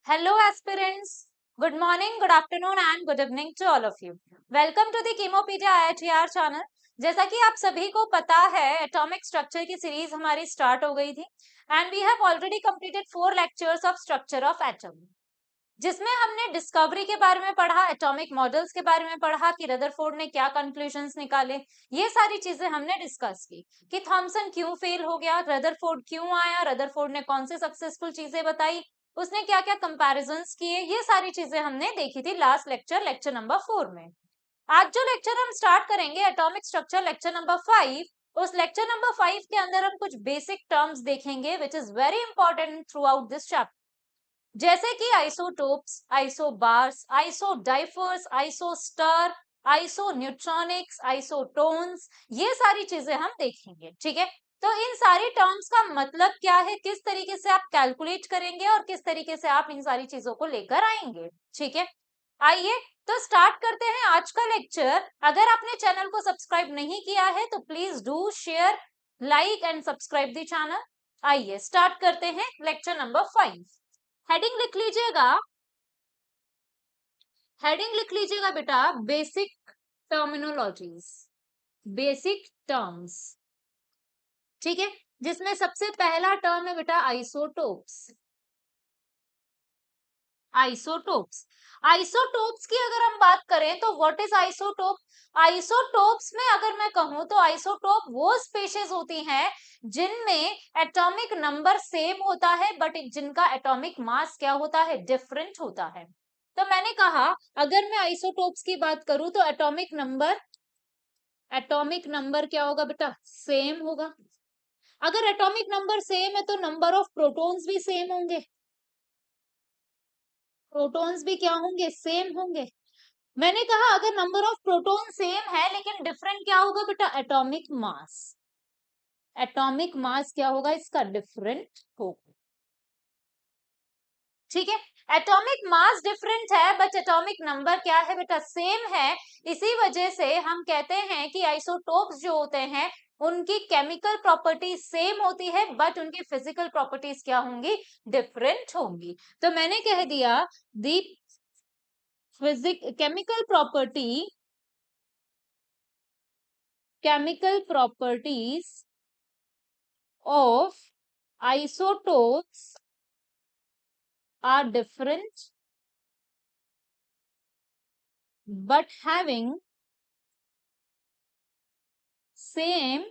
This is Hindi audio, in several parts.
Hello, aspirants. Good morning, good afternoon, and good evening to all of you. Welcome to the Chemopedia IITR channel. जैसा कि आप सभी को पता है, एटॉमिक स्ट्रक्चर की सीरीज हमारी स्टार्ट हो गई थी and we have already completed 4 lectures of structure of atom, जिसमें हमने डिस्कवरी के बारे में पढ़ा, एटॉमिक मॉडल्स के बारे में पढ़ा कि रदरफोर्ड ने क्या कंक्लूजन्स निकाले। ये सारी चीजें हमने डिस्कस की कि थॉमसन क्यों फेल हो गया, रदरफोर्ड क्यों आया, रदरफोर्ड ने कौन सी सक्सेसफुल चीजें बताई, उसने क्या क्या कंपैरिजंस किए, ये सारी चीजें हमने देखी थी लास्ट लेक्चर, लेक्चर नंबर 4 में। आज जो लेक्चर हम स्टार्ट करेंगे, एटॉमिक स्ट्रक्चर लेक्चर नंबर 5, उस लेक्चर नंबर 5 के अंदर हम कुछ बेसिक टर्म्स देखेंगे which is very important through out this chapter, जैसे कि isotopes, isobars, isodiaphers, isoster, आइसोन्यूट्रॉनिक्स, isotones, ये सारी चीजें हम देखेंगे। ठीक है, तो इन सारी टर्म्स का मतलब क्या है, किस तरीके से आप कैलकुलेट करेंगे और किस तरीके से आप इन सारी चीजों को लेकर आएंगे। ठीक है, आइए तो स्टार्ट करते हैं आज का लेक्चर। अगर आपने चैनल को सब्सक्राइब नहीं किया है तो please do share, like and subscribe the channel. आइए स्टार्ट करते हैं लेक्चर नंबर 5। हेडिंग लिख लीजिएगा, हेडिंग लिख लीजिएगा बेटा, बेसिक टर्मिनोलॉजीज, बेसिक टर्म्स। ठीक है, जिसमें सबसे पहला टर्म है बेटा आइसोटोप्स। आइसोटोप्स, आइसोटोप्स की अगर हम बात करें तो व्हाट इज आइसोटोप? आइसोटोप्स में अगर मैं कहूं तो आइसोटोप वो स्पेशीज होती हैं जिनमें एटॉमिक नंबर सेम होता है बट जिनका एटॉमिक मास क्या होता है, डिफरेंट होता है। तो मैंने कहा अगर मैं आइसोटोप्स की बात करूं तो एटॉमिक नंबर क्या होगा बेटा, सेम होगा। अगर एटॉमिक नंबर सेम है तो नंबर ऑफ प्रोटॉन्स भी सेम होंगे, प्रोटॉन्स भी क्या होंगे, सेम होंगे। मैंने कहा अगर नंबर ऑफ प्रोटॉन सेम है लेकिन डिफरेंट क्या होगा बेटा, एटॉमिक मास। एटॉमिक मास क्या होगा इसका, डिफरेंट होगा। ठीक है, एटॉमिक मास डिफरेंट है बट एटॉमिक नंबर क्या है बेटा, सेम है। इसी वजह से हम कहते हैं कि आइसोटोप्स जो होते हैं उनकी केमिकल प्रॉपर्टीज सेम होती है बट उनकी फिजिकल प्रॉपर्टीज क्या होंगी, डिफरेंट होंगी। तो मैंने कह दिया the chemical property, chemical properties of isotopes are different but having same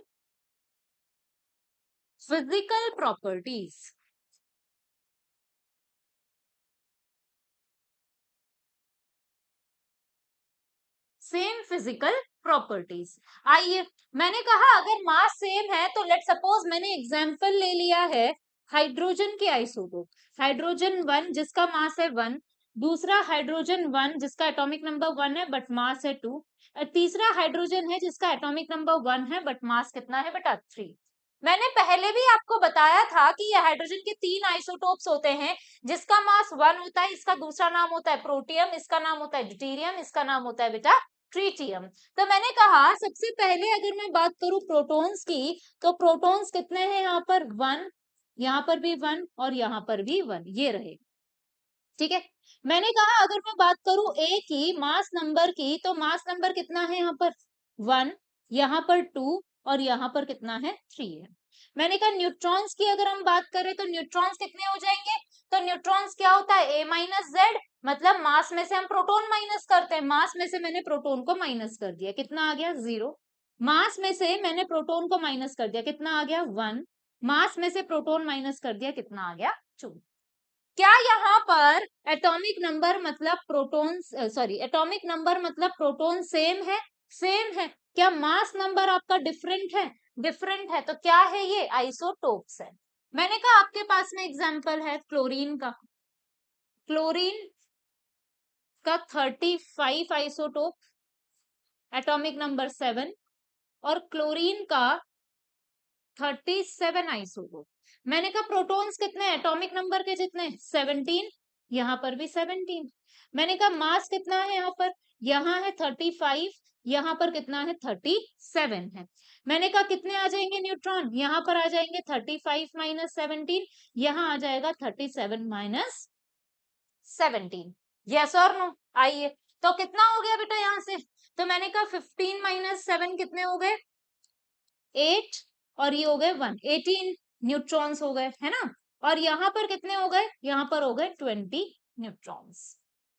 physical properties. Same physical properties. आइए, मैंने कहा अगर मास सेम है तो लेट सपोज मैंने एग्जांपल ले लिया है हाइड्रोजन के आइसोटोप, हाइड्रोजन 1 जिसका मास है 1, दूसरा हाइड्रोजन 1 जिसका एटॉमिक नंबर 1 है बट मास है 2, और तीसरा हाइड्रोजन है जिसका एटॉमिक नंबर 1 है बट मास कितना है बेटा, 3। मैंने पहले भी आपको बताया था कि ये हाइड्रोजन के 3 आइसोटोप्स होते हैं, जिसका मास 1 होता है, इसका दूसरा नाम होता है प्रोटियम, इसका नाम होता है ड्यूटेरियम, इसका नाम होता है बेटा ट्रीटियम। तो मैंने कहा सबसे पहले अगर मैं बात करूं प्रोटॉन्स की तो प्रोटॉन्स कितने हैं यहाँ पर, 1, यहाँ पर भी 1 और यहाँ पर भी 1, ये रहे। ठीक है, मैंने कहा अगर मैं बात करूं ए की मास नंबर की तो मास नंबर कितना है यहाँ पर, 1, यहाँ पर 2 और यहाँ पर कितना है, 3 है। मैंने कहा न्यूट्रॉन्स की अगर हम बात करें तो न्यूट्रॉन्स कितने हो जाएंगे, तो न्यूट्रॉन्स क्या होता है, ए माइनस जेड, मतलब मास में से हम प्रोटॉन माइनस करते हैं, मास में से मैंने प्रोटॉन को माइनस कर दिया, कितना आ गया, 0। मास में से मैंने प्रोटॉन को माइनस कर दिया, कितना आ गया, 1। मास में से प्रोटॉन माइनस कर दिया, कितना आ गया, 2। क्या यहाँ पर एटॉमिक नंबर मतलब प्रोटॉन, सॉरी एटॉमिक नंबर मतलब प्रोटॉन सेम है, सेम है। क्या मास नंबर आपका डिफरेंट है, डिफरेंट है, तो क्या है ये, आइसोटोप्स है। मैंने कहा आपके पास में एग्जांपल है क्लोरीन का, क्लोरीन का 35 आइसोटोप, एटॉमिक नंबर 7, और क्लोरीन का 37 आइसोटोप। मैंने कहा प्रोटॉन्स कितने, एटॉमिक नंबर के जितने, 17, यहाँ पर भी 17। मैंने कहा मास कितना है यहाँ है 35, यहाँ पर कितना है, 37 है। मैंने कहा कितने आ जाएंगे न्यूट्रॉन, यहाँ पर आ जाएंगे 35 माइनस 17, यहाँ आ जाएगा 37 माइनस 17। यस और नो? आइए, तो कितना हो गया बेटा यहाँ से? तो मैंने कहा 15 माइनस 7 कितने हो गए? 8, और ये हो गए 1, 18 न्यूट्रॉन्स हो गए, है ना? और यहाँ पर कितने हो गए? यहाँ पर हो गए 20 न्यूट्रॉन्स।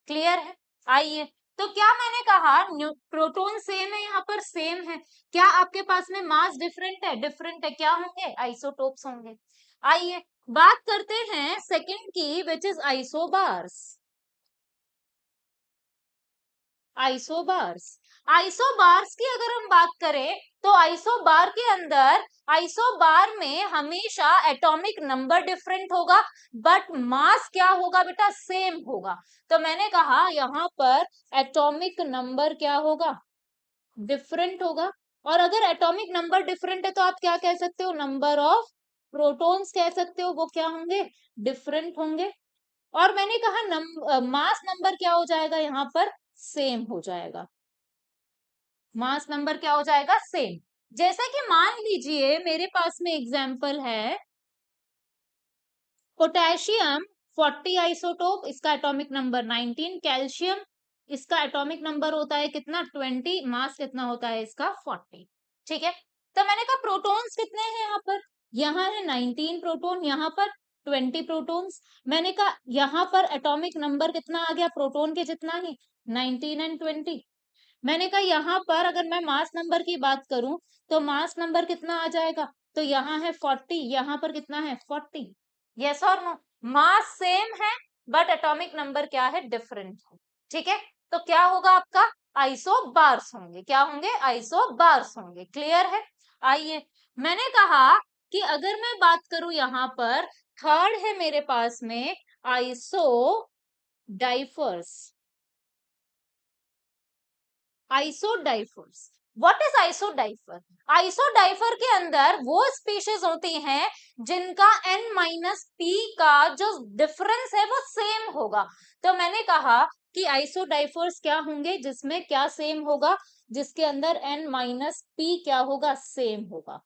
क्लियर है? आइए, तो क्या मैंने कहा प्रोटॉन सेम है, यहाँ पर सेम है। क्या आपके पास में मास डिफरेंट है? डिफरेंट है। क्या होंगे? आइसोटोप्स होंगे। आइए, बात करते हैं सेकंड की, which is isobars. Isobars, isobars की अगर हम बात करें तो आइसोबार के अंदर, आइसोबार में हमेशा एटॉमिक नंबर डिफरेंट होगा, बट मास क्या होगा बेटा? सेम होगा। तो मैंने कहा यहाँ पर एटॉमिक नंबर क्या होगा? डिफरेंट होगा। और अगर एटॉमिक नंबर डिफरेंट है तो आप क्या कह सकते हो? नंबर ऑफ प्रोटॉन्स कह सकते हो, वो क्या होंगे? डिफरेंट होंगे। और मैंने कहा मास नंबर क्या हो जाएगा? यहाँ पर सेम हो जाएगा। मास नंबर क्या हो जाएगा? सेम। जैसे कि मान लीजिए मेरे पास में एग्जांपल है पोटेशियम 40 आइसोटोप, इसका एटॉमिक नंबर 19। कैल्शियम, इसका एटॉमिक नंबर होता है कितना? 20। मास कितना होता है इसका? 40। ठीक है, तो मैंने कहा प्रोटॉन्स कितने हैं यहाँ पर? यहाँ है 19 प्रोटॉन, यहाँ पर 20 प्रोटॉन्स। मैंने कहा यहाँ पर एटॉमिक नंबर कितना आ गया? प्रोटॉन के जितना ही, 19 एंड 20। मैंने कहा यहाँ पर अगर मैं मास नंबर की बात करूं तो मास नंबर कितना आ जाएगा? तो यहाँ है 40, यहाँ पर कितना है? 40। यस और नो? मास सेम है, बट एटॉमिक नंबर क्या है? डिफरेंट है। ठीक है, तो क्या होगा आपका? आइसोबार्स होंगे। क्या होंगे? आइसोबार्स होंगे। क्लियर है? आइए, मैंने कहा कि अगर मैं बात करूं यहाँ पर, थर्ड है मेरे पास में isodiaphers. Isodiaphers, what is isodiapher? Isodiapher के अंदर वो स्पीशीज होती हैं जिनका n माइनस पी का जो डिफरेंस है वो सेम होगा। तो मैंने कहा कि आइसोडाइफर्स क्या होंगे? जिसमें क्या सेम होगा? जिसके अंदर n माइनस पी क्या होगा? सेम होगा।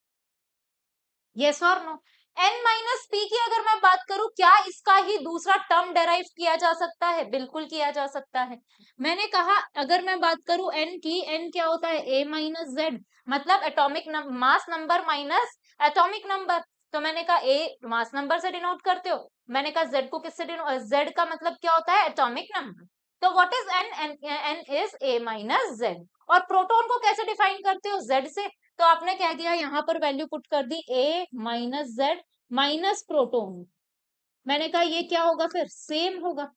यस और नो? n माइनस पी की अगर मैं बात करूं, क्या इसका ही दूसरा टर्म डेराइव किया जा सकता है? बिल्कुल किया जा सकता है। मैंने कहा अगर मैं बात करूं n की, n क्या होता है? a माइनस जेड, मतलब atomic mass number minus atomic number. तो मैंने कहा a मास नंबर से डिनोट करते हो, मैंने कहा z को किससे डिनोट? z का मतलब क्या होता है? Atomic number. तो व्हाट इज n? n इज a माइनस जेड। और प्रोटॉन को कैसे डिफाइन करते हो? z से। तो आपने कह दिया यहाँ पर वैल्यू पुट कर दी a minus Z minus proton. मैंने कहा ये क्या होगा? फिर सेम होगा।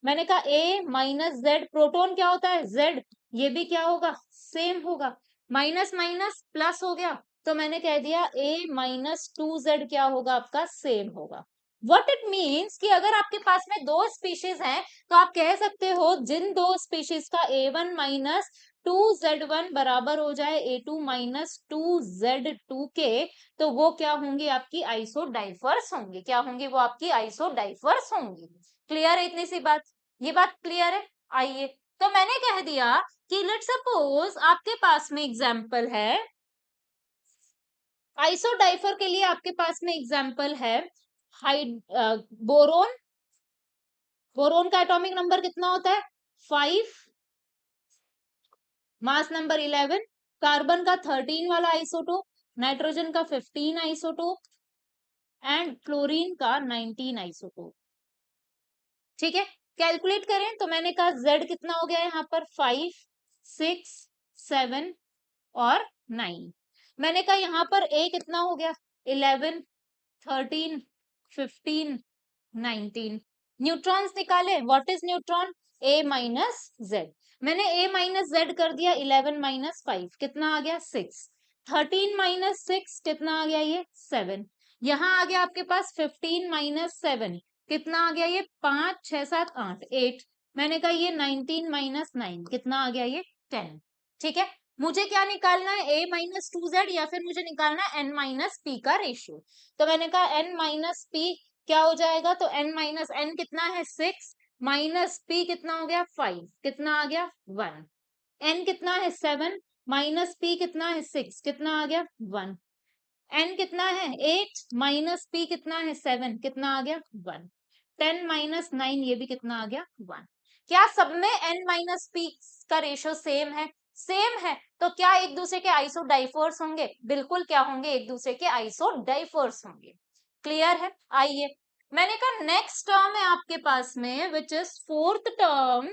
मैंने कहा a माइनस जेड, प्रोटोन क्या होता है? z, ये भी क्या होगा? सेम होगा। माइनस माइनस प्लस हो गया, तो मैंने कह दिया a माइनस 2z क्या होगा? आपका सेम होगा। वट इट मीन्स कि अगर आपके पास में दो स्पीशीज हैं तो आप कह सकते हो जिन दो स्पीशीज का a1 माइनस 2z1 बराबर हो जाए a2 माइनस 2z2 के, तो वो क्या होंगे? आपकी आइसोडाइफर्स होंगे। क्या होंगे? वो आपकी आइसोडाइफर्स होंगी। क्लियर है इतनी सी बात? ये बात क्लियर है? आइए, तो मैंने कह दिया कि लेट सपोज आपके पास में एग्जाम्पल है आइसोडाइफर के लिए, आपके पास में एग्जाम्पल है हाइड बोरोन। बोरोन का एटॉमिक नंबर कितना होता है? 5, मास नंबर 11। कार्बन का 13 वाला आइसोटोप, नाइट्रोजन का 15 आइसोटोप एंड क्लोरीन का 19 आइसोटोप। ठीक है, कैलकुलेट करें तो मैंने कहा Z कितना हो गया यहाँ पर? 5, 6, 7 और 9। मैंने कहा यहाँ पर A कितना हो गया? 11, 13, 15, 19। न्यूट्रॉन्स निकाले। What is neutron? A minus Z. मैंने A माइनस जेड कर दिया 11 माइनस 5, कितना आ गया? 6। 13 माइनस 6 कितना आ गया? ये 7। यहाँ आ गया आपके पास 15 माइनस 7, कितना आ गया? ये 5, 6, 7, 8, 8। मैंने कहा ये 19 माइनस 9 कितना आ गया? ये 10। ठीक है, मुझे क्या निकालना है? a माइनस 2z या फिर मुझे निकालना है n माइनस पी का रेशियो। तो मैंने कहा n माइनस पी क्या हो जाएगा? तो n माइनस n कितना है? 6 माइनस p कितना हो गया? 5, कितना आ गया? 1। n कितना है? 7 माइनस p कितना है? 6, कितना आ गया? 1। n कितना है? 8 माइनस p कितना है? 7, कितना आ गया? 1। 10 माइनस 9 ये भी कितना आ गया 1। क्या सब में n माइनस p का रेशियो सेम है? सेम है तो क्या एक दूसरे के आइसोडाइफर्स होंगे? बिल्कुल क्या होंगे? एक दूसरे के आइसोडाइफर्स होंगे। क्लियर है? आइए, मैंने कहा नेक्स्ट टर्म है आपके पास में which is fourth term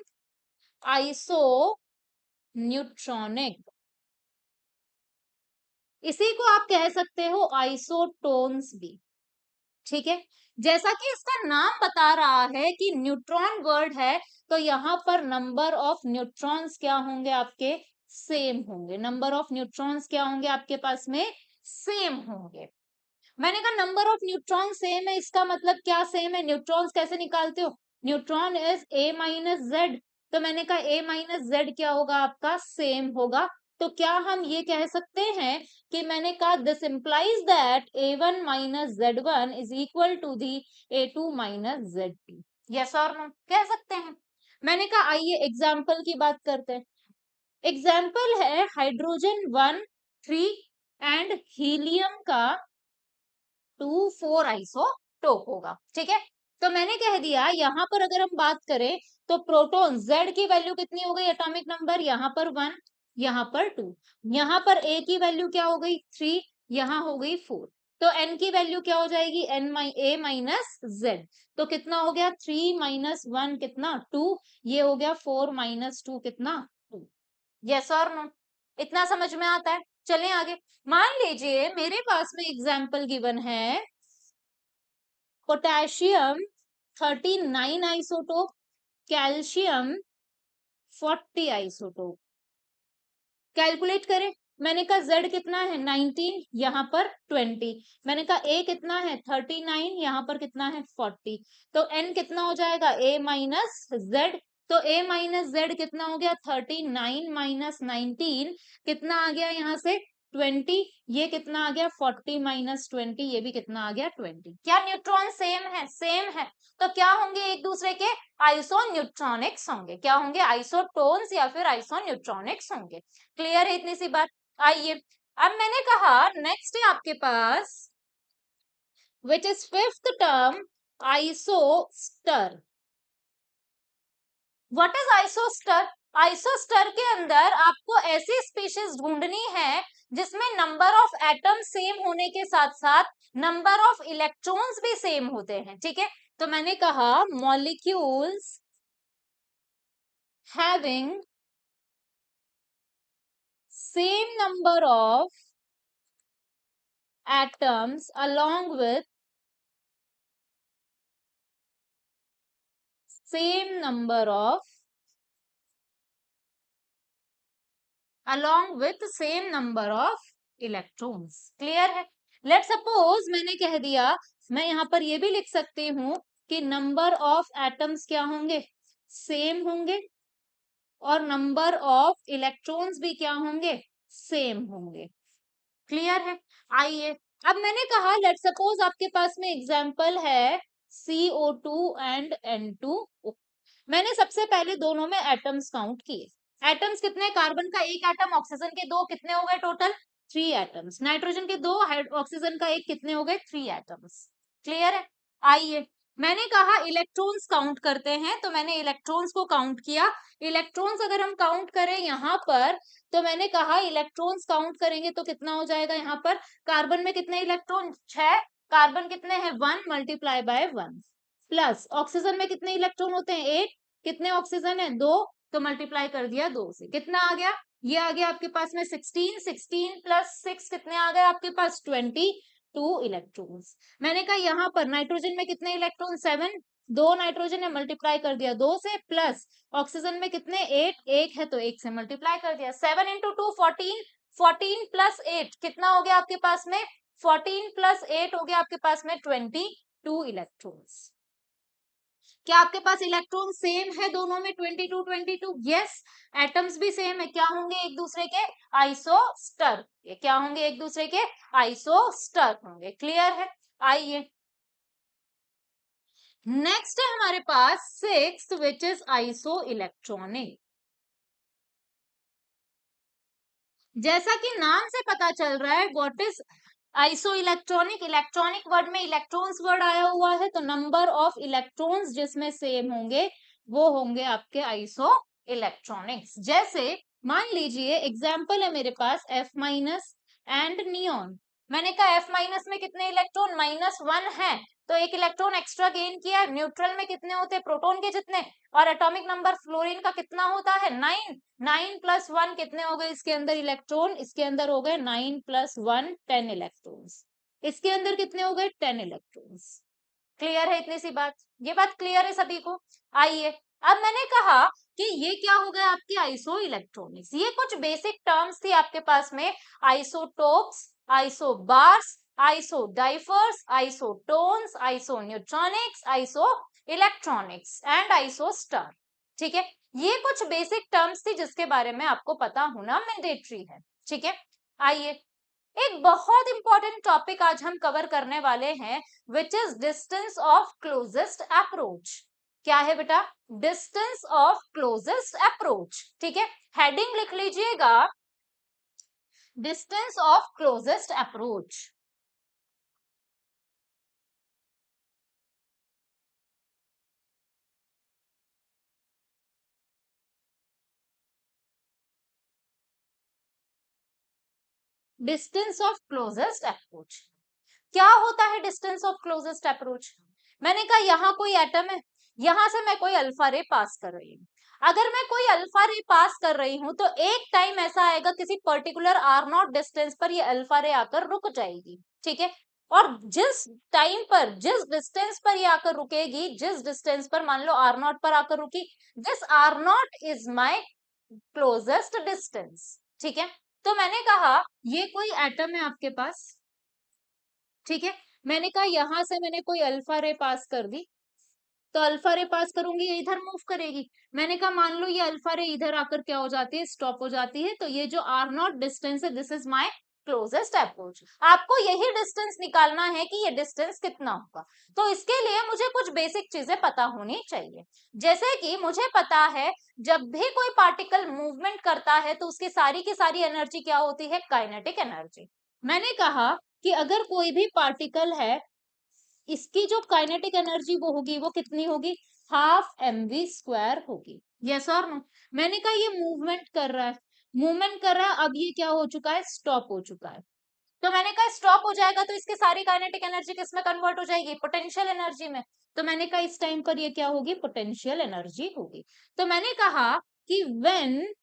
iso neutronic. इसी को आप कह सकते हो आइसोटोन्स भी। ठीक है, जैसा कि इसका नाम बता रहा है कि न्यूट्रॉन वर्ड है तो यहाँ पर नंबर ऑफ न्यूट्रॉन्स क्या होंगे आपके? सेम होंगे। नंबर ऑफ न्यूट्रॉन्स क्या होंगे आपके पास में? सेम होंगे। मैंने कहा नंबर ऑफ न्यूट्रॉन सेम है, इसका मतलब क्या सेम है? न्यूट्रॉन्स कैसे निकालते हो? Neutron is a minus Z, तो मैंने कहा ए माइनस जेड क्या होगा आपका? सेम होगा। तो क्या हम ये कह सकते हैं कि मैंने कहा this implies that a1 minus z1 is equal to the a2 minus z2? Yes और नो कह सकते हैं। मैंने कहा आइए एग्जाम्पल की बात करते हैं। एग्जाम्पल है हाइड्रोजन 1 3 एंड हीलियम का 2 4 आइसोटोप होगा। ठीक है, तो मैंने कह दिया यहाँ पर अगर हम बात करें तो प्रोटॉन Z की वैल्यू कितनी हो गई? एटॉमिक नंबर यहाँ पर 1, यहाँ पर 2, यहाँ पर A की वैल्यू क्या हो गई? 3, यहाँ हो गई 4। तो N की वैल्यू क्या हो जाएगी? A minus Z। तो कितना हो गया? 3 माइनस 1 कितना? 2। ये हो गया 4 माइनस 2 कितना? 2। यस और नो? इतना समझ में आता है? चलें आगे। मान लीजिए मेरे पास में एग्जाम्पल गिवन है potassium 39 isotope, calcium 40 isotope. Calculate करें। मैंने कहा Z कितना है? 19, यहाँ पर 20। मैंने कहा A कितना है? 39, यहाँ पर कितना है? 40। तो N कितना हो जाएगा? A minus Z। तो A माइनस Z कितना हो गया? 39 माइनस 19 कितना आ गया यहाँ से? 20। ये कितना आ गया? 40 माइनस 20, ये भी कितना आ गया? 20। क्या न्यूट्रॉन सेम है? सेम है। तो क्या होंगे एक दूसरे के? आइसोन्यूट्रॉनिक्स होंगे। क्या होंगे? आइसोटोन्स या फिर आइसोन्यूट्रॉनिक्स होंगे। क्लियर है इतनी सी बात? आइए, अब मैंने कहा नेक्स्ट है आपके पास which is fifth term isoster. What is isoster? Isoster के अंदर आपको ऐसी स्पीशीज ढूंढनी है जिसमें नंबर ऑफ एटम सेम होने के साथ साथ नंबर ऑफ इलेक्ट्रॉन्स भी सेम होते हैं। ठीक है, तो मैंने कहा molecules having same number of atoms along with same number of electrons। Clear है? लेट सपोज मैंने कह दिया, मैं यहाँ पर ये भी लिख सकती हूँ कि नंबर ऑफ एटम्स क्या होंगे? सेम होंगे, और नंबर ऑफ इलेक्ट्रॉन्स भी क्या होंगे? सेम होंगे। क्लियर है? आइए, अब मैंने कहा लेट सपोज आपके पास में एग्जाम्पल है CO2 एंड N2। मैंने सबसे पहले दोनों में एटम्स काउंट किए। एटम्स कितने? कार्बन का एक एटम, ऑक्सीजन के दो, कितने हो गए टोटल? 3 एटम्स। नाइट्रोजन के दो, ऑक्सीजन का एक, कितने हो गए? 3 एटम्स। क्लियर है? आइए, मैंने कहा इलेक्ट्रॉन्स काउंट करते हैं, तो मैंने इलेक्ट्रॉन्स को काउंट किया। इलेक्ट्रॉन्स अगर हम काउंट करें यहाँ पर, तो मैंने कहा इलेक्ट्रॉन्स काउंट करेंगे तो कितना हो जाएगा यहाँ पर? कार्बन में कितने इलेक्ट्रॉन? 6। कार्बन कितने हैं? 1 मल्टीप्लाई बाय 1। प्लस ऑक्सीजन में कितने इलेक्ट्रॉन होते हैं? 8। कितने ऑक्सीजन है? 2। तो मल्टीप्लाई कर दिया 2 से, कितना आ गया? ये आ गया आपके पास में 16। 16 प्लस 6 कितने आ गए आपके पास? 22 इलेक्ट्रॉन्स। मैंने कहा यहाँ पर नाइट्रोजन में कितने इलेक्ट्रॉन? 7। 2 नाइट्रोजन है, मल्टीप्लाई कर दिया 2 से, प्लस ऑक्सीजन में कितने? 8। 1 है तो 1 से मल्टीप्लाई कर दिया। 7 इंटू 2 14। 14 प्लस 8 कितना हो गया आपके पास में? 14 प्लस 8 हो गया आपके पास में 22 इलेक्ट्रॉन्स। क्या आपके पास इलेक्ट्रॉन सेम है दोनों में? 22 22। यस, एटम्स भी सेम है। क्या होंगे एक दूसरे के? आइसोस्टर। ये क्या होंगे? एक दूसरे के आइसोस्टर होंगे। क्लियर है? आइए, नेक्स्ट है हमारे पास six which is isoelectronic. जैसा कि नाम से पता चल रहा है what is isoelectronic, electronic word में इलेक्ट्रॉन्स वर्ड आया हुआ है, तो नंबर ऑफ इलेक्ट्रॉन्स जिसमें सेम होंगे वो होंगे आपके आइसो इलेक्ट्रॉनिक्स। जैसे मान लीजिए एग्जाम्पल है मेरे पास F माइनस एंड नियोन। मैंने कहा F माइनस में कितने इलेक्ट्रॉन, -1 है, तो एक इलेक्ट्रॉन एक्स्ट्रा गेन किया। न्यूट्रल में कितने होते हैं, प्रोटॉन के जितने, और एटॉमिक नंबर फ्लोरीन का कितना होता है, 9। 9 + 1 कितने हो गए इसके अंदर इलेक्ट्रॉन, इसके अंदर हो गए 9 + 1 10 इलेक्ट्रॉन्स। इसके अंदर कितने हो गए, 10 इलेक्ट्रॉन्स। क्लियर है इतनी सी बात, ये बात क्लियर है सभी को। आइए अब मैंने कहा कि ये क्या हो गया आपके आइसो इलेक्ट्रॉनिक्स। ये कुछ बेसिक टर्म्स थी आपके पास में, isotopes, isobars, isodiaphers, isotones, isoneutronics, isoelectronics and isostar. ठीक है, ये कुछ बेसिक टर्म्स थी जिसके बारे में आपको पता होना मैंडेटरी है। ठीक है, आइए एक बहुत इंपॉर्टेंट टॉपिक आज हम कवर करने वाले हैं, which is distance of closest approach. क्या है बेटा, डिस्टेंस ऑफ क्लोजेस्ट अप्रोच। ठीक है, हेडिंग लिख लीजिएगा, distance of closest approach. Distance of closest approach क्या होता है, डिस्टेंस ऑफ क्लोजेस्ट अप्रोच। मैंने कहा यहाँ कोई एटम है, यहां से मैं कोई अल्फा रे पास कर रही हूँ। अगर मैं कोई अल्फा रे पास कर रही हूँ तो एक टाइम ऐसा आएगा किसी पर्टिकुलर r0 डिस्टेंस पर ये अल्फा रे आकर रुक जाएगी। ठीक है, और जिस टाइम पर, जिस डिस्टेंस पर ये आकर रुकेगी, जिस डिस्टेंस पर मान लो r0 पर आकर रुकी, this r0 is my closest distance. ठीक है, तो मैंने कहा ये कोई एटम है आपके पास। ठीक है, मैंने कहा यहां से मैंने कोई अल्फा रे पास कर दी, तो अल्फा रे पास करूंगी ये इधर मूव करेगी। मैंने कहा मान लो ये अल्फा रे इधर आकर क्या हो जाती है, स्टॉप हो जाती है, तो ये जो r0 डिस्टेंस है, this is my closest approach. आपको यही डिस्टेंस निकालना है कि ये डिस्टेंस कितना होगा, तो इसके लिए मुझे कुछ बेसिक चीजें पता होनी चाहिए। जैसे कि मुझे पता है जब भी कोई पार्टिकल मूवमेंट करता है तो उसकी सारी की सारी एनर्जी क्या होती है, काइनेटिक एनर्जी। मैंने कहा कि अगर कोई भी पार्टिकल है, इसकी जो काइनेटिक एनर्जी वो होगी, वो कितनी होगी, ½ mv² होगी। यस और नो। मैंने कहा ये मूवमेंट कर रहा है, मूवमेंट कर रहा है, अब ये क्या हो चुका है, स्टॉप हो चुका है। तो मैंने कहा स्टॉप हो जाएगा तो इसकी सारी काइनेटिक एनर्जी किस में कन्वर्ट हो जाएगी, पोटेंशियल एनर्जी में। तो मैंने कहा इस टाइम पर ये क्या होगी, पोटेंशियल एनर्जी होगी। तो मैंने कहा कि when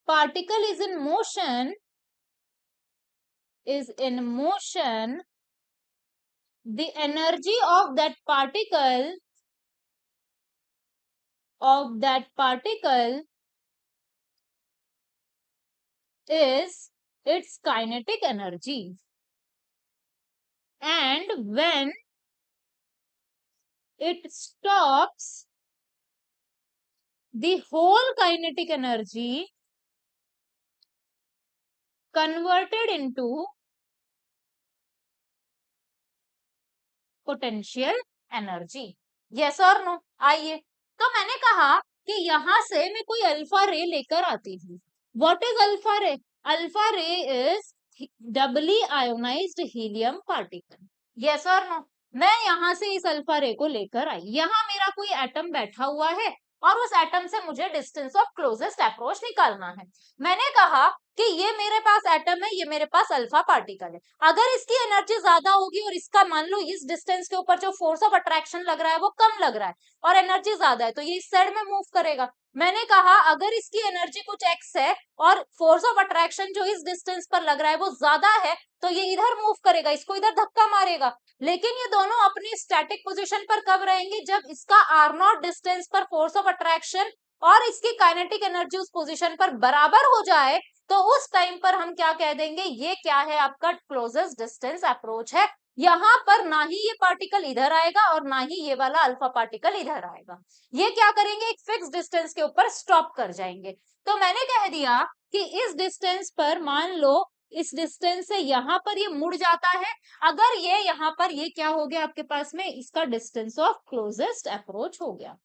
particle is in motion, the energy of that particle is its kinetic energy, and when it stops, the whole kinetic energy converted into potential energy. Yes और नो। आइए, तो मैंने कहा कि यहां से मैं कोई अल्फा रे लेकर आती हूँ। What is alpha ray, alpha ray is doubly ionized helium particle. Yes और नो। मैं यहां से इस अल्फा रे को लेकर आई, यहां मेरा कोई एटम बैठा हुआ है और उस एटम से मुझे डिस्टेंस ऑफ क्लोजेस्ट अप्रोच निकालना है। मैंने कहा कि ये मेरे पास एटम है, ये मेरे पास अल्फा पार्टिकल है। अगर इसकी एनर्जी ज्यादा होगी और इसका मान लो इस डिस्टेंस के ऊपर जो फोर्स ऑफ अट्रैक्शन लग रहा है वो कम लग रहा है और एनर्जी ज्यादा है, तो ये इस साइड में मूव करेगा। मैंने कहा अगर इसकी एनर्जी कुछ x है और फोर्स ऑफ अट्रैक्शन जो इस डिस्टेंस पर लग रहा है वो ज्यादा है, तो ये इधर मूव करेगा, इसको इधर धक्का मारेगा। लेकिन ये दोनों अपनी स्टैटिक पोजीशन पर कब रहेंगे, जब इसका r0 डिस्टेंस पर फोर्स ऑफ अट्रैक्शन और इसकी काइनेटिक एनर्जी उस पोजीशन पर बराबर हो जाए, तो उस टाइम पर हम क्या कह देंगे, ये क्या है, आपका क्लोजेस्ट डिस्टेंस अप्रोच है। यहां पर ना ही ये पार्टिकल इधर आएगा और ना ही ये वाला अल्फा पार्टिकल इधर आएगा। ये क्या करेंगे, एक फिक्स डिस्टेंस के ऊपर स्टॉप कर जाएंगे। तो मैंने कह दिया कि इस डिस्टेंस पर मान लो, इस डिस्टेंस से यहां पर ये मुड़ जाता है, अगर ये यहां पर ये क्या हो गया आपके पास में, इसका डिस्टेंस ऑफ क्लोजेस्ट अप्रोच हो गया।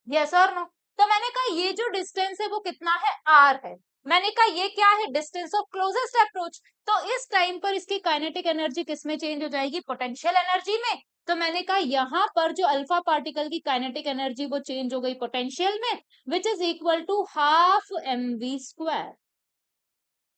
यस और नो। तो मैंने कहा ये जो डिस्टेंस है वो कितना है, r है। मैंने कहा ये क्या है, डिस्टेंस ऑफ क्लोजेस्ट अप्रोच। तो इस टाइम पर इसकी काइनेटिक एनर्जी किसमें चेंज हो जाएगी, पोटेंशियल एनर्जी में। तो मैंने कहा यहाँ पर जो अल्फा पार्टिकल की काइनेटिक एनर्जी वो चेंज हो गई पोटेंशियल में, which is equal to half mv²।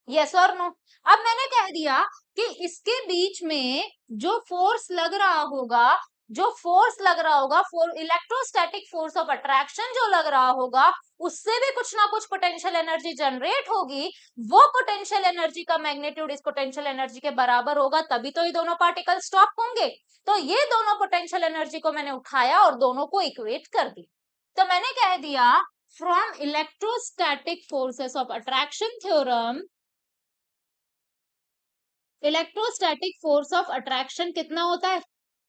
Yes और नो। अब मैंने कह दिया कि इसके बीच में जो फोर्स लग रहा होगा, जो फोर्स लग रहा होगा, इलेक्ट्रोस्टैटिक फोर्स ऑफ अट्रैक्शन जो लग रहा होगा, उससे भी कुछ ना कुछ पोटेंशियल एनर्जी जनरेट होगी। वो पोटेंशियल एनर्जी का मैग्नीट्यूड इस पोटेंशियल एनर्जी के बराबर होगा, तभी तो ये दोनों पार्टिकल स्टॉप होंगे। तो ये दोनों पोटेंशियल एनर्जी को मैंने उठाया और दोनों को इक्वेट कर दी। तो मैंने कह दिया from electrostatic forces of attraction theorem, electrostatic force of attraction कितना होता है,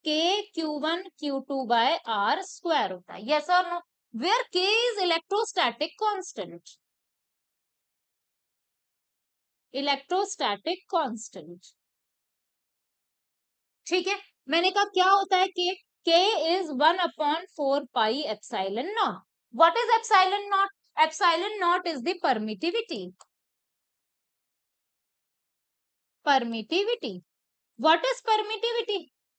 k q1 q2/r² होता है। यस और no. Where k is electrostatic constant, electrostatic constant. ठीक है, मैंने कहा क्या होता है k is 1/4πε0। What is epsilon naught, epsilon naught is the permittivity, permittivity. What is permittivity,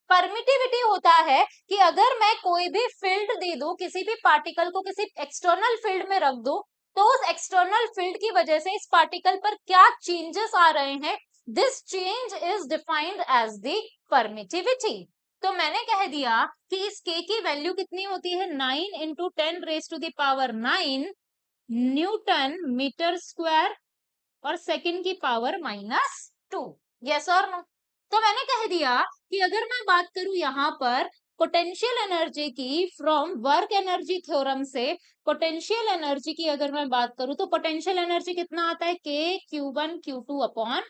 permittivity होता है कि अगर मैं कोई भी फील्ड दे दूं, किसी भी पार्टिकल को किसी एक्सटर्नल फील्ड में रख दूं, तो उस एक्सटर्नल फील्ड की वजह से इस पार्टिकल पर क्या चेंजेस आ रहे हैं, this change is defined as the permittivity. तो मैंने कह दिया कि इस k की वैल्यू कितनी होती है, 9 × 10⁻⁹ न्यूटन मीटर स्क्वायर और सेकंड की पावर -2। यस और नो। तो मैंने कह दिया कि अगर मैं बात करूं यहाँ पर पोटेंशियल एनर्जी की फ्रॉम वर्क एनर्जी थ्योरम से, पोटेंशियल एनर्जी की अगर मैं बात करूं तो पोटेंशियल एनर्जी कितना आता है, k q1 q2/r।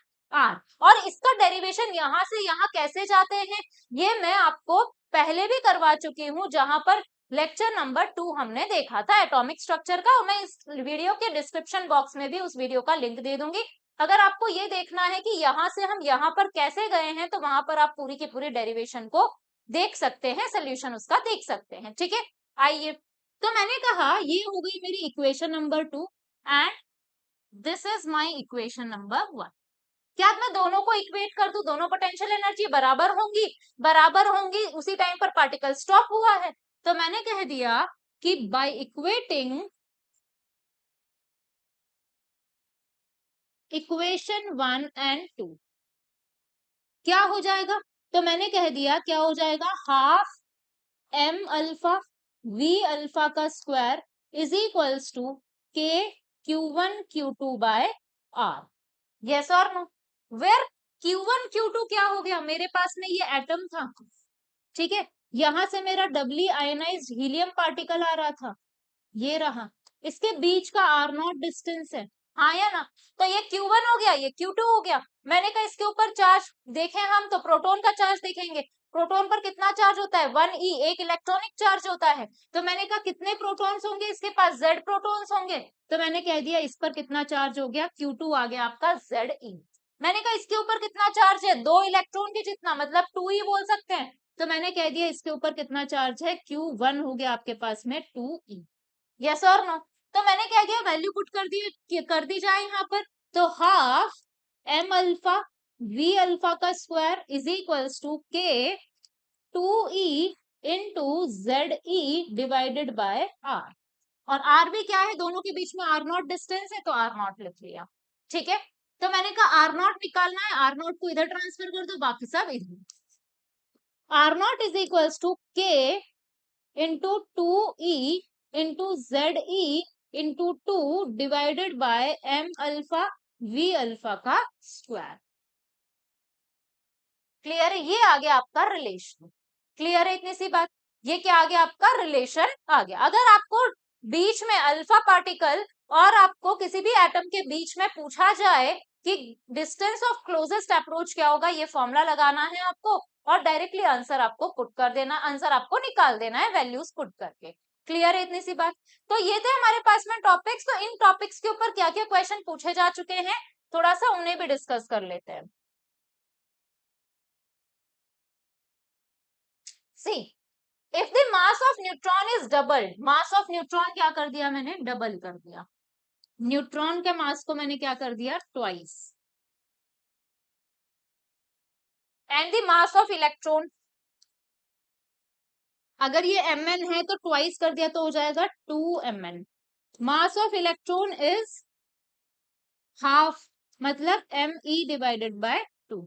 और इसका डेरिवेशन यहाँ से यहाँ कैसे जाते हैं, ये मैं आपको पहले भी करवा चुकी हूँ, जहां पर लेक्चर नंबर 2 हमने देखा था एटॉमिक स्ट्रक्चर का। मैं इस वीडियो के डिस्क्रिप्शन बॉक्स में भी उस वीडियो का लिंक दे दूंगी। अगर आपको ये देखना है कि यहाँ से हम यहाँ पर कैसे गए हैं, तो वहां पर आप पूरी की पूरी डेरिवेशन को देख सकते हैं, सोल्यूशन उसका देख सकते हैं। ठीक है, आइए। तो मैंने कहा ये हो गई मेरी equation number 2 and this is my equation number 1। क्या मैं दोनों को इक्वेट कर दूं, दोनों पोटेंशियल एनर्जी बराबर होंगी, बराबर होंगी, उसी टाइम पर पार्टिकल स्टॉप हुआ है। तो मैंने कह दिया कि बाय इक्वेटिंग इक्वेशन 1 एंड 2 क्या हो जाएगा, तो मैंने कह दिया क्या हो जाएगा, half m alpha v alpha का square is equals to k q1 q2/r। Yes और नो। वेयर q1 q2 क्या हो गया, मेरे पास में ये एटम था, ठीक है, यहां से मेरा डबली आयनाइज्ड हीलियम पार्टिकल आ रहा था, ये रहा, इसके बीच का r0 डिस्टेंस है, हाँ या ना। तो ये q1 हो गया, ये q2 हो गया। मैंने कहा इसके ऊपर चार्ज देखें हम तो प्रोटॉन का चार्ज देखेंगे, प्रोटॉन पर कितना चार्ज होता है, 1e, एक इलेक्ट्रॉनिक चार्ज होता है। तो मैंने कहा कितने प्रोटॉन्स होंगे इसके पास, z प्रोटॉन्स होंगे। तो मैंने कह दिया इस पर कितना चार्ज हो गया, q2 आ गया आपका Ze। मैंने कहा इसके ऊपर कितना चार्ज है, 2 इलेक्ट्रॉन के जितना, मतलब 2e बोल सकते हैं। तो मैंने कह दिया इसके ऊपर कितना चार्ज है, q1 हो गया आपके पास में 2e। यस और नो। तो मैंने क्या किया, वैल्यू पुट कर दी जाए यहाँ पर। तो half m alpha v alpha का square is equals to k 2e into ZE divided by r। और r भी क्या है, दोनों के बीच में r0 डिस्टेंस है, तो r0 लिख लिया। ठीक है, तो मैंने कहा r0 निकालना है, r0 को इधर ट्रांसफर कर दो, बाकी सब इधर। r0 is equals to k into 2e into ZE into 2 divided by m alpha v alpha का स्क्वायर। क्लियर है, ये आ गया आपका रिलेशन। क्लियर है इतनी सी बात, ये क्या आ गया आपका रिलेशन आ गया। अगर आपको बीच में अल्फा पार्टिकल और आपको किसी भी एटम के बीच में पूछा जाए कि डिस्टेंस ऑफ क्लोजेस्ट अप्रोच क्या होगा, ये फॉर्मूला लगाना है आपको और डायरेक्टली आंसर आपको पुट कर देना, आंसर आपको निकाल देना है वैल्यूज पुट करके। क्लियर है इतनी सी बात। तो ये थे हमारे पास में टॉपिक्स। तो इन टॉपिक्स के ऊपर क्या क्या क्वेश्चन पूछे जा चुके हैं, थोड़ा सा उन्हें भी डिस्कस कर लेते हैं। See, if the mass of neutron is double, mass of neutron क्या कर दिया मैंने, डबल कर दिया। न्यूट्रॉन के मास को मैंने क्या कर दिया, twice, and the mass of electron, अगर ये mn है तो ट्वाइस कर दिया तो हो जाएगा 2mn। Mass of electron is half, मतलब me divided by 2।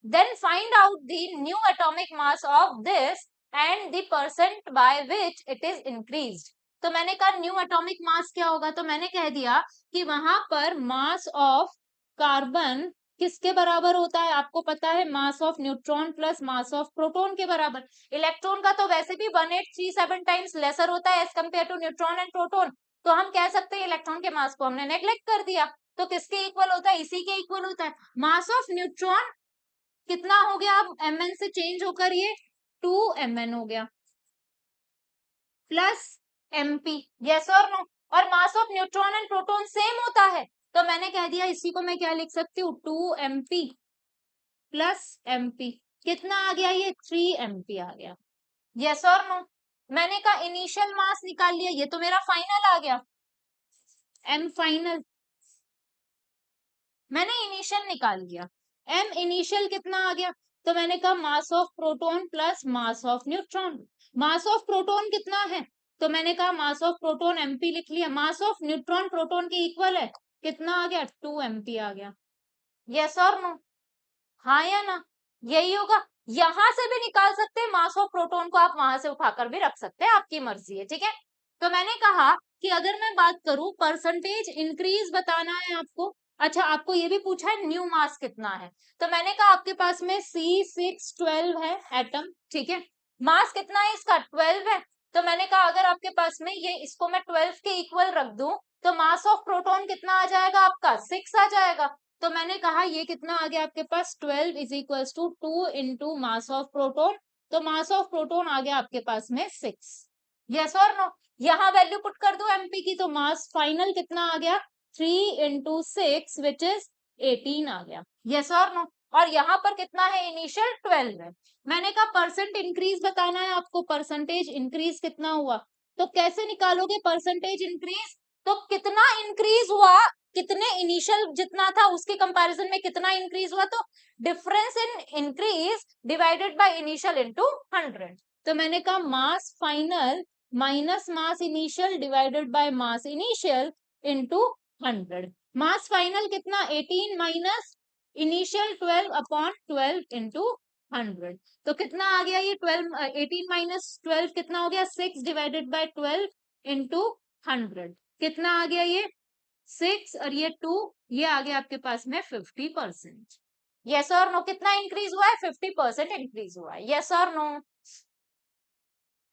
Then find out the new atomic mass of this and the percent by which it is increased। तो मैंने कहा न्यू एटॉमिक मास क्या होगा, तो मैंने कह दिया कि वहां पर मास ऑफ कार्बन किसके बराबर होता है, आपको पता है, मास of neutron plus mass of proton के बराबर। इलेक्ट्रॉन का तो वैसे भी 1837 टाइम्स लेसर होता है as compare to neutron and proton, तो हम कह सकते हैं इलेक्ट्रॉन के मास को हमने नेग्लेक्ट कर दिया, तो किसके इक्वल होता है, इसी के इक्वल होता है। मास ऑफ न्यूट्रॉन कितना हो गया, अब mn से चेंज होकर ये 2mn हो गया, प्लस mp, यस और नो। और मास of neutron and proton same होता है, तो मैंने कह दिया इसी को मैं क्या लिख सकती हूँ, 2mp प्लस mp, कितना आ गया, ये 3mp आ गया, यस और नो। मैंने कहा इनिशियल मास निकाल लिया, ये तो मेरा फाइनल आ गया, m फाइनल, मैंने इनिशियल निकाल लिया, m इनिशियल कितना आ गया, तो मैंने कहा मास of proton plus mass of neutron. Mass of proton कितना है, तो मैंने कहा मास ऑफ प्रोटॉन mp लिख लिया, मास ऑफ न्यूट्रॉन प्रोटॉन के इक्वल है, कितना आ गया, 2mp आ गया, यस और नो, हाँ या ना, यही होगा। यहां से भी निकाल सकते हैं मास ऑफ प्रोटॉन को, आप वहां से उठाकर भी रख सकते हैं, आपकी मर्जी है, ठीक है। तो मैंने कहा कि अगर मैं बात करूं परसेंटेज इंक्रीज बताना है आपको, अच्छा आपको ये भी पूछा है न्यू मास कितना है, तो मैंने कहा आपके पास में C612 है एटम, ठीक है, मास कितना है इसका, 12 है, तो मैंने कहा अगर आपके पास में ये, इसको मैं 12 के इक्वल रख दूं तो मास ऑफ प्रोटॉन कितना आ जाएगा आपका, 6 आ जाएगा, तो मैंने कहा ये कितना आ गया आपके पास, 12 is equals to 2 into mass of proton, तो मास ऑफ प्रोटॉन आ गया आपके पास में 6, यस और नो। यहाँ वैल्यू पुट कर दो एमपी की, तो मास फाइनल कितना आ गया, 3 इंटू 6 विच इज 18 आ गया, यस और नो। और यहाँ पर कितना है, इनिशियल 12 है। मैंने कहा परसेंट इंक्रीज बताना है आपको, परसेंटेज इंक्रीज कितना हुआ, तो कैसे निकालोगे परसेंटेज इंक्रीज, तो कितना इंक्रीज हुआ, कितने इनिशियल जितना था उसके कंपैरिजन में कितना इंक्रीज हुआ, तो difference in increase divided by initial into 100। तो मैंने कहा mass final minus mass initial divided by mass initial into 100। Mass final कितना, 18 माइनस इनिशियल 12 अपॉन 12 इंटू 100, तो कितना आ गया ये 12, 18 माइनस 12 कितना हो गया, 6 डिवाइडेड बाय 12 इंटू 100, कितना आ गया ये 6 और ये 2, ये आ गया आपके पास में 50%, यस और नो। कितना इंक्रीज हुआ है, 50% इंक्रीज हुआ है, यस और नो,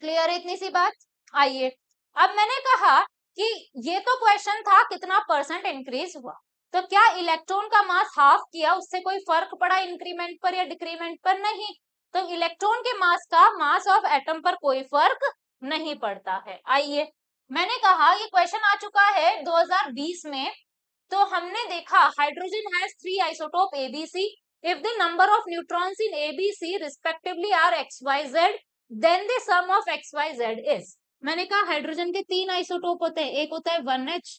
क्लियर है इतनी सी बात। आइए, अब मैंने कहा कि ये तो क्वेश्चन था कितना परसेंट इंक्रीज हुआ, तो क्या इलेक्ट्रॉन का मास हाफ किया उससे कोई फर्क पड़ा इंक्रीमेंट पर या डिक्रीमेंट पर, नहीं, तो इलेक्ट्रॉन के मास का मास ऑफ एटम पर कोई फर्क नहीं पड़ता है। आइए, मैंने कहा ये क्वेश्चन आ चुका है 2020 में, तो हमने देखा hydrogen has 3 isotope ABC, if the number of neutrons in ABC respectively are XYZ, then the sum of XYZ is, मैंने कहा हाइड्रोजन के 3 आइसोटोप होते हैं, एक होता है 1H,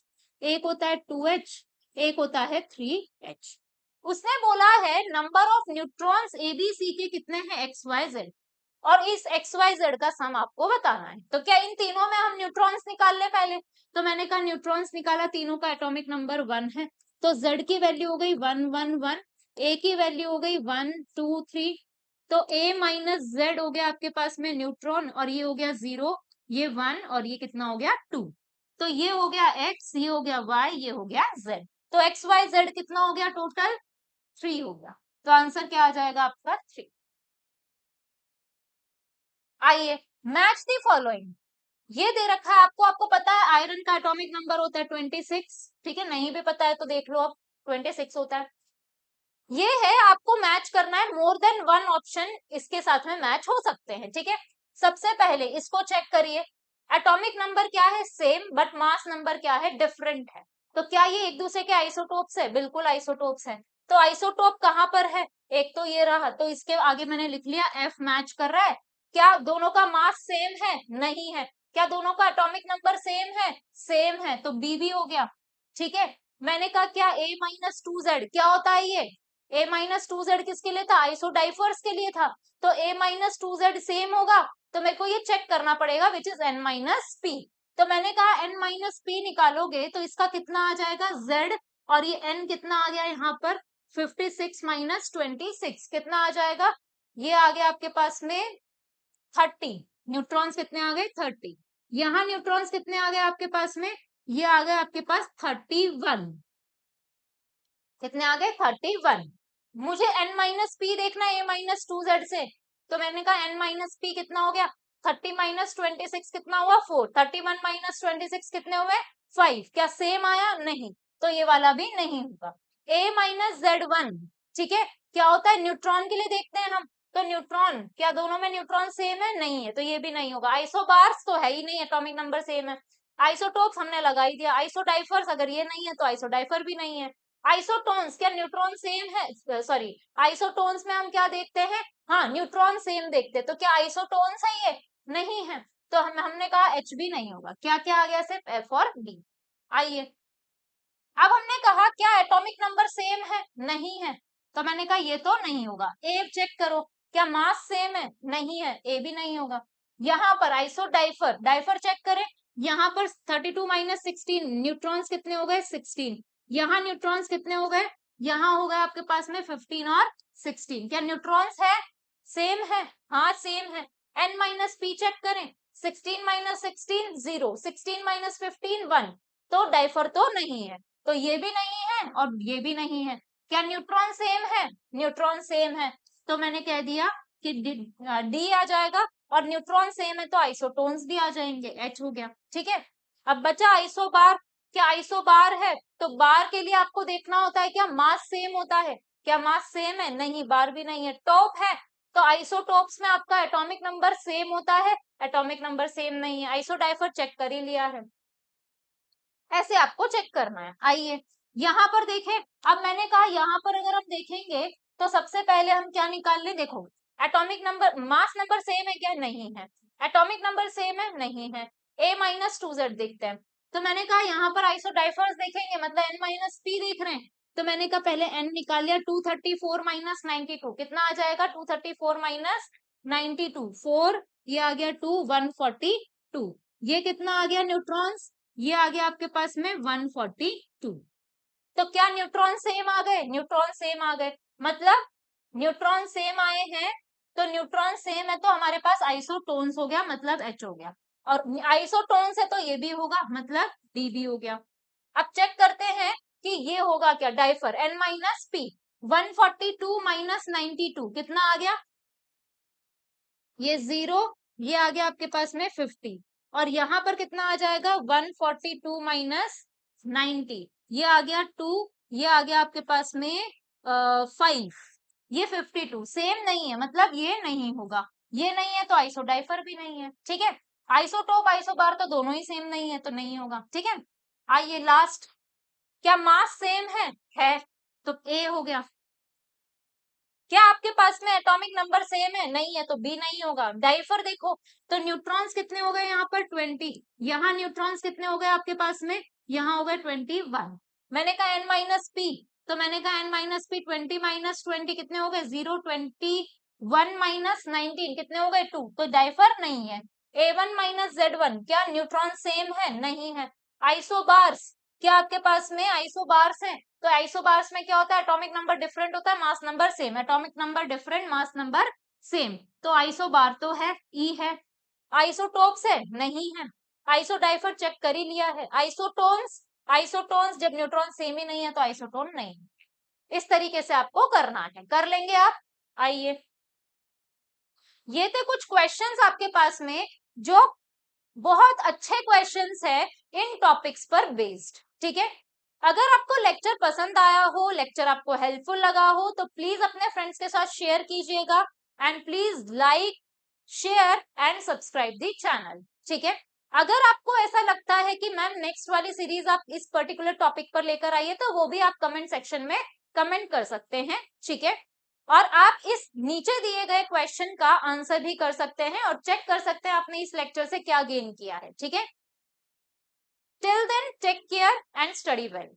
एक होता है 2H, एक होता है 3H। उसने बोला है नंबर ऑफ न्यूट्रॉन्स ABC के कितने हैं, XYZ, और इस XYZ का सम आपको बताना है। तो क्या इन तीनों में हम न्यूट्रॉन्स निकाल ले पहले, तो मैंने कहा न्यूट्रॉन्स निकाला, तीनों का एटॉमिक नंबर 1 है, तो Z की वैल्यू हो गई 1 1 1, A की वैल्यू हो गई 1 2 3, तो A माइनस Z हो गया आपके पास में न्यूट्रॉन, और ये हो गया 0, ये 1 और ये कितना हो गया 2, तो ये हो गया X, ये हो गया Y, ये हो गया Z, तो XYZ कितना हो गया टोटल, 3 हो गया, तो आंसर क्या आ जाएगा आपका 3। आइए, मैच दी फॉलोइंग, ये दे रखा है आपको, आपको पता है आयरन का एटॉमिक नंबर होता है 26, ठीक है, नहीं भी पता है तो देख लो, अब 26 होता है, ये है आपको मैच करना है, मोर देन वन ऑप्शन इसके साथ में मैच हो सकते हैं, ठीक है। सबसे पहले इसको चेक करिए, एटॉमिक नंबर क्या है सेम, बट मास नंबर क्या है, डिफरेंट है, तो क्या ये एक दूसरे के आइसोटोप्स है, बिल्कुल आइसोटोप्स है, तो आइसोटोप कहां पर है, एक तो ये रहा, तो इसके आगे मैंने लिख लिया F मैच कर रहा है, क्या दोनों का मास सेम है, नहीं है, क्या दोनों का एटॉमिक नंबर सेम है, तो बी भी हो गया, ठीक है। मैंने कहा क्या a माइनस टू जेड क्या होता है, ये a माइनस टू जेड किसके लिए था, आइसोडाइफर्स के लिए था। तो a minus two Z same होगा, तो मेरे को ये चेक करना पड़ेगा which is n minus P. तो मैंने कहा n माइनस पी निकालोगे तो इसका कितना आ जाएगा z, और ये n कितना आ गया यहाँ पर 56 माइनस 26 कितना आ जाएगा, ये आ गया आपके पास में 30। न्यूट्रॉन्स कितने आ गए 30। यहाँ न्यूट्रॉन्स कितने आ गए आपके पास में, ये आ गए आपके पास 31। कितने आ गए 31। मुझे n माइनस पी देखना है a माइनस टू जेड से, तो मैंने कहा n माइनस पी कितना हो गया 30 माइनस 26 कितना हुआ 4, 31 माइनस 26 कितने हुए 5। क्या सेम आया, नहीं, तो ये वाला भी नहीं होगा। a माइनस जेड वन, ठीक है, क्या होता है न्यूट्रॉन के लिए देखते हैं हम, तो न्यूट्रॉन क्या दोनों में न्यूट्रॉन सेम है, नहीं है, तो ये भी नहीं होगा। आइसोबार्स तो है ही नहीं, एटॉमिक नंबर सेम है। आइसोटोप्स हमने लगा ही दिया, आइसोडाइफर्स अगर ये नहीं है तो आइसोडाइफर भी नहीं है। आइसोटोन्स क्या न्यूट्रॉन सेम है, सॉरी आइसोटोन्स में हम क्या देखते हैं, हाँ न्यूट्रॉन सेम देखते हैं, तो क्या आइसोटोन्स है ये, नहीं है, तो हमने कहा एच भी नहीं होगा। क्या क्या आ गया सिर्फ एफ और डी। आइए अब हमने कहा क्या एटॉमिक नंबर सेम है, नहीं है, तो मैंने कहा ये तो नहीं होगा। ए चेक करो, क्या मास सेम है, नहीं है, ए भी नहीं होगा। यहाँ पर आइसोडाइफर, डाइफर चेक करें, यहाँ पर 32 माइनस 16 न्यूट्रॉन्स कितने हो गए 16, यहाँ न्यूट्रॉन्स कितने हो गए, यहाँ हो गए आपके पास में 15 और 16। क्या न्यूट्रॉन्स है, सेम है, हाँ सेम है। एन माइनस पी चेक करें, 16 माइनस 16 0, 16 माइनस 15 1, तो डाइफर तो नहीं है, तो ये भी नहीं है और ये भी नहीं है। क्या न्यूट्रॉन सेम है, न्यूट्रॉन सेम है, तो मैंने कह दिया कि डी आ जाएगा, और न्यूट्रॉन सेम है तो आइसोटोन्स भी आ जाएंगे, एच हो गया। ठीक है, अब बचा आइसोबार। क्या आइसोबार है, तो बार के लिए आपको देखना होता है क्या मास सेम होता है, क्या मास सेम है, नहीं, बार भी नहीं है। टॉप है, तो आइसोटोप्स में आपका एटॉमिक नंबर सेम होता है, एटॉमिक नंबर सेम नहीं है। आइसोडाइफर चेक कर ही लिया है, ऐसे आपको चेक करना है। आइए यहाँ पर देखें, अब मैंने कहा यहाँ पर अगर हम देखेंगे तो सबसे पहले हम क्या निकाल लें, देखो atomic number mass number same है क्या, नहीं है। एटॉमिक नंबर सेम है, नहीं है। a माइनस टू जेड देखते हैं, तो मैंने कहा यहाँ पर आइसोडाइफर्स देखेंगे मतलब n माइनस पी देख रहे हैं, तो मैंने कहा पहले n निकाल लिया, 234 माइनस 92 कितना आ जाएगा, 234 माइनस 92 4, ये आ गया 2 142, ये कितना आ गया न्यूट्रॉन्स, ये आ गया आपके पास में 142। तो क्या न्यूट्रॉन सेम आ गए, न्यूट्रॉन सेम आ गए, मतलब न्यूट्रॉन सेम आए हैं, तो न्यूट्रॉन सेम है तो हमारे पास आइसोटोन्स हो गया, मतलब एच हो गया, और आइसोटोन्स है तो ये भी होगा, मतलब डी भी हो गया। अब चेक करते हैं कि ये होगा क्या, डाइफर एन माइनस पी, 142 माइनस 92 कितना आ गया, ये 0, ये आ गया आपके पास में 50, और यहाँ पर कितना आ जाएगा 142 माइनस 90, ये आ गया 2, ये आ गया आपके पास में 5, ये 52 सेम नहीं है, मतलब ये नहीं होगा, ये नहीं है तो आइसोडाइफर भी नहीं है। ठीक है, आइसोटोप आइसोबार तो दोनों ही सेम नहीं है, तो नहीं होगा। ठीक है, आइए लास्ट, क्या मास सेम है तो ए हो गया। क्या आपके पास में एटॉमिक नंबर सेम है, नहीं है, तो बी नहीं होगा। डाइफर देखो, तो न्यूट्रॉन्स कितने हो गए यहाँ पर 20, यहाँ न्यूट्रॉन्स कितने हो गए आपके पास में, यहाँ हो गए 21। मैंने कहा एन माइनस पी, तो मैंने कहा एन माइनस पी 20 माइनस 20 कितने हो गए 0, 21 माइनस 19 कितने हो गए 2, तो डाइफर नहीं है। A1 माइनस Z1 क्या न्यूट्रॉन सेम है, नहीं है। आइसोबार्स, क्या आपके पास में आइसोबार्स है, तो आइसोबार्स में क्या होता है, एटॉमिक नंबर डिफरेंट होता है, mass number same, atomic number different mass number same, तो आइसोबार तो है, ई है। आइसोटोप्स है, नहीं है। आइसोडाइफर चेक कर ही लिया है। आइसोटोन्स, आइसोटोन्स जब न्यूट्रॉन सेम ही नहीं है तो आइसोटोन नहीं है। इस तरीके से आपको करना है, कर लेंगे आप। आइए, ये थे कुछ क्वेश्चंस आपके पास में जो बहुत अच्छे क्वेश्चंस है इन टॉपिक्स पर बेस्ड। ठीक है, अगर आपको लेक्चर पसंद आया हो, लेक्चर आपको हेल्पफुल लगा हो, तो प्लीज अपने फ्रेंड्स के साथ शेयर कीजिएगा, and please like share and subscribe the channel. ठीक है, अगर आपको ऐसा लगता है कि मैम नेक्स्ट वाली सीरीज आप इस पर्टिकुलर टॉपिक पर लेकर आइए, तो वो भी आप कमेंट सेक्शन में कमेंट कर सकते हैं। ठीक है, और आप इस नीचे दिए गए क्वेश्चन का आंसर भी कर सकते हैं और चेक कर सकते हैं आपने इस लेक्चर से क्या गेन किया है। ठीक है, Till then, take care and study well.